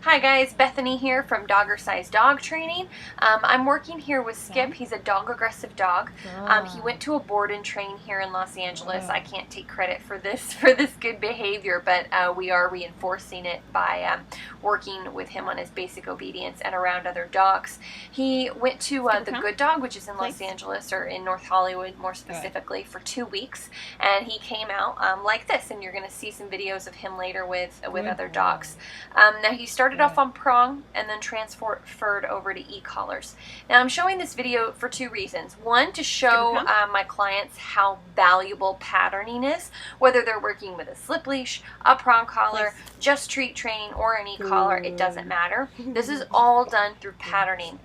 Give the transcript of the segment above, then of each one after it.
Hi guys, Bethany here from Dogger Size Dog Training. I'm working here with Skip. He's a dog aggressive dog. He went to a board and train here in Los Angeles. I can't take credit for this good behavior, but we are reinforcing it by working with him on his basic obedience and around other dogs. He went to the Good Dog, which is in Los Angeles, or in North Hollywood more specifically, for 2 weeks, and he came out like this, and you're going to see some videos of him later with other dogs. Now he started off on prong and then transferred over to e-collars. Now I'm showing this video for 2 reasons. One, to show my clients how valuable patterning is, whether they're working with a slip leash, a prong collar, just treat training, or an e-collar, it doesn't matter. This is all done through patterning.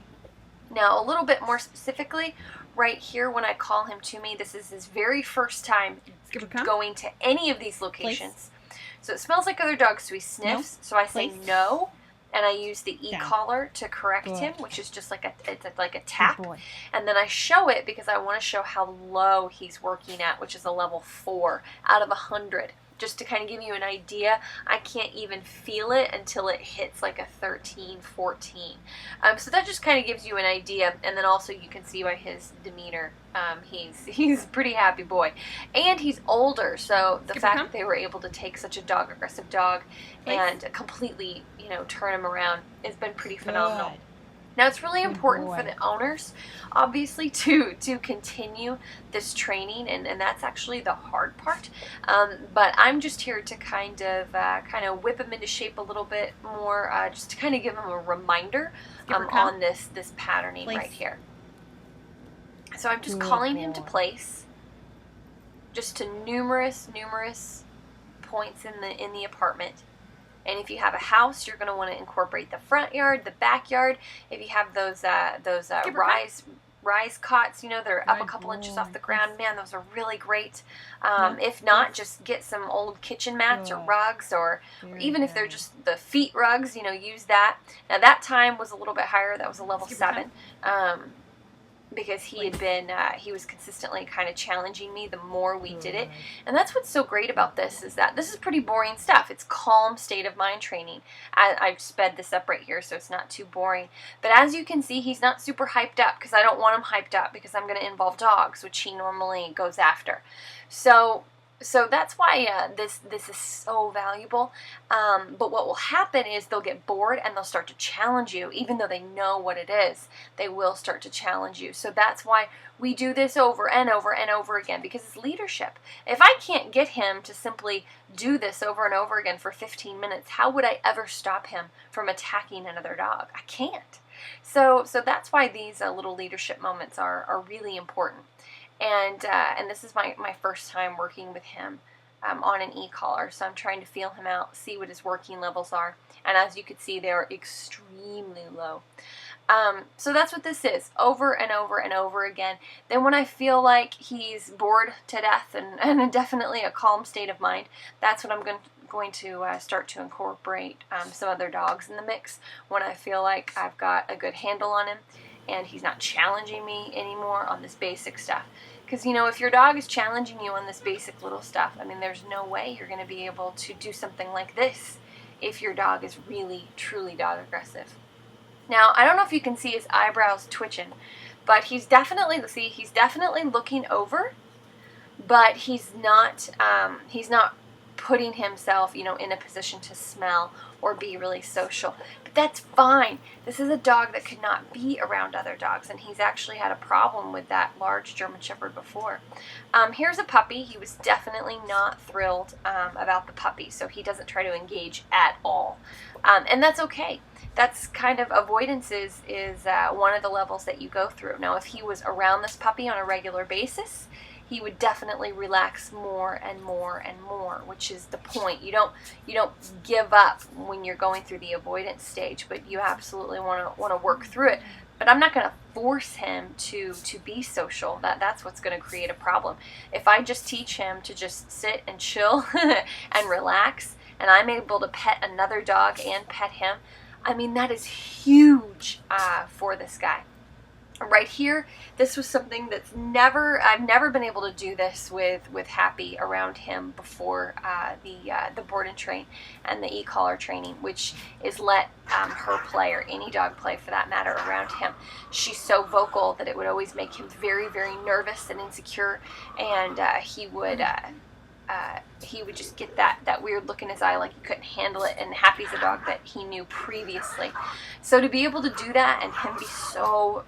Now a little bit more specifically, right here when I call him to me, this is his very first time going to any of these locations. So it smells like other dogs, so he sniffs, so I say no, and I use the e-collar to correct him, which is just like a tap, and then I show it because I want to show how low he's working at, which is a level 4 out of 100. Just to kind of give you an idea, I can't even feel it until it hits like a 13, 14. So that just kind of gives you an idea, and then also you can see by his demeanor, he's a pretty happy boy. And he's older, so the fact that they were able to take such a aggressive dog and completely, turn him around has been pretty phenomenal. Now it's really important for the owners, obviously, to continue this training, and that's actually the hard part. But I'm just here to kind of whip them into shape a little bit more, just to kind of give them a reminder on this patterning right here. So I'm just calling him to place, just to numerous points in the apartment. And if you have a house, you're going to want to incorporate the front yard, the backyard. If you have those rise cots, that are up a couple inches off the ground, man, those are really great. If not, just get some old kitchen mats or rugs, or even if they're just the feet rugs, use that. Now that time was a little bit higher. That was a level 7. Because he was consistently kind of challenging me the more we did it. And that's what's so great about this, is that this is pretty boring stuff. It's calm state of mind training. I've sped this up right here so it's not too boring. But as you can see, he's not super hyped up, because I don't want him hyped up, because I'm going to involve dogs, which he normally goes after. So that's why this is so valuable. But what will happen is they'll get bored and they'll start to challenge you. Even though they know what it is, they will start to challenge you. So that's why we do this over and over and over again, because it's leadership. If I can't get him to simply do this over and over again for 15 minutes, how would I ever stop him from attacking another dog? I can't. So that's why these little leadership moments are really important. And this is my first time working with him on an e-collar, so I'm trying to feel him out, see what his working levels are, and as you can see, they are extremely low. So that's what this is, over and over and over again. Then when I feel like he's bored to death and definitely a calm state of mind, that's when I'm going to start to incorporate some other dogs in the mix, when I feel like I've got a good handle on him and he's not challenging me anymore on this basic stuff. Because, if your dog is challenging you on this basic little stuff, I mean, there's no way you're going to be able to do something like this if your dog is really, truly dog aggressive. Now, I don't know if you can see his eyebrows twitching, but he's definitely looking over, but he's not putting himself, in a position to smell or be really social. But that's fine. This is a dog that could not be around other dogs, and he's actually had a problem with that large German Shepherd before. Here's a puppy. He was definitely not thrilled about the puppy, so he doesn't try to engage at all. And that's okay. That's kind of avoidance is one of the levels that you go through. Now, if he was around this puppy on a regular basis, he would definitely relax more and more and more, which is the point. You don't give up when you're going through the avoidance stage, but you absolutely want to work through it. But I'm not going to force him to be social. That's what's going to create a problem. If I just teach him to just sit and chill and relax, and I'm able to pet another dog and pet him, I mean, that is huge for this guy. right here, this was something that's I've never been able to do this with Happy around him before the board and train and the e-collar training, which is let her play, or any dog play for that matter, around him. She's so vocal that it would always make him very, very nervous and insecure, and he would just get that weird look in his eye, like he couldn't handle it. And Happy's a dog that he knew previously, so to be able to do that and him be so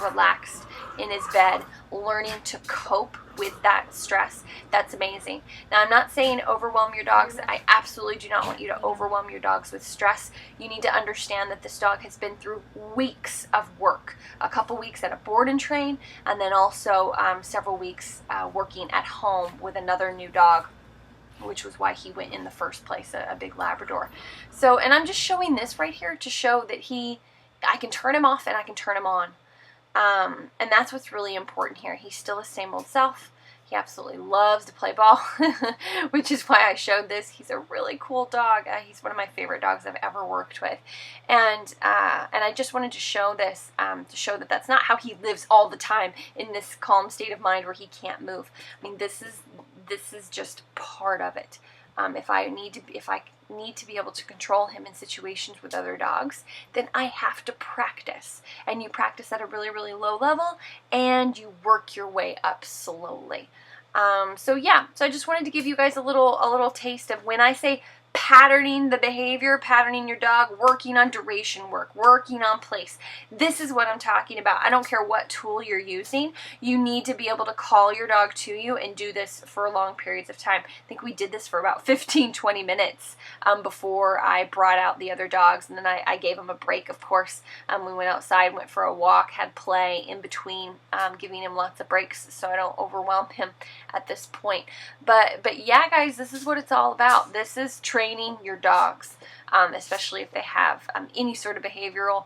relaxed in his bed, learning to cope with that stress, that's amazing. Now, I'm not saying overwhelm your dogs. I absolutely do not want you to overwhelm your dogs with stress. You need to understand that this dog has been through weeks of work, a couple weeks at a board and train, and then also several weeks working at home with another new dog, which was why he went in the first place, a big Labrador. So, and I'm just showing this right here to show that I can turn him off and I can turn him on. And that's what's really important here. He's still the same old self. He absolutely loves to play ball, which is why I showed this. He's a really cool dog. He's one of my favorite dogs I've ever worked with. And I just wanted to show this, to show that that's not how he lives all the time, in this calm state of mind where he can't move. I mean, this is just part of it. If I need to be able to control him in situations with other dogs, then I have to practice. And you practice at a really, really low level, and you work your way up slowly. So yeah, so I just wanted to give you guys a little taste of when I say patterning the behavior, patterning your dog, working on duration work, working on place. This is what I'm talking about. I don't care what tool you're using. You need to be able to call your dog to you and do this for long periods of time. I think we did this for about 15-20 minutes before I brought out the other dogs, and then I gave him a break, of course. We went outside, went for a walk, had play in between, giving him lots of breaks so I don't overwhelm him at this point. But yeah, guys, this is what it's all about. This is training your dogs, especially if they have any sort of behavioral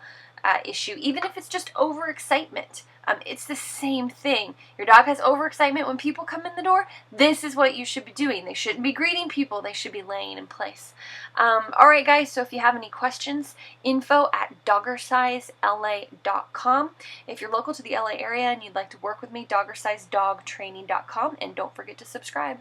issue, even if it's just overexcitement. It's the same thing. Your dog has overexcitement when people come in the door. This is what you should be doing. They shouldn't be greeting people. They should be laying in place. Alright guys, so if you have any questions, info@doggersizela.com. If you're local to the LA area and you'd like to work with me, doggersizedogtraining.com, and don't forget to subscribe.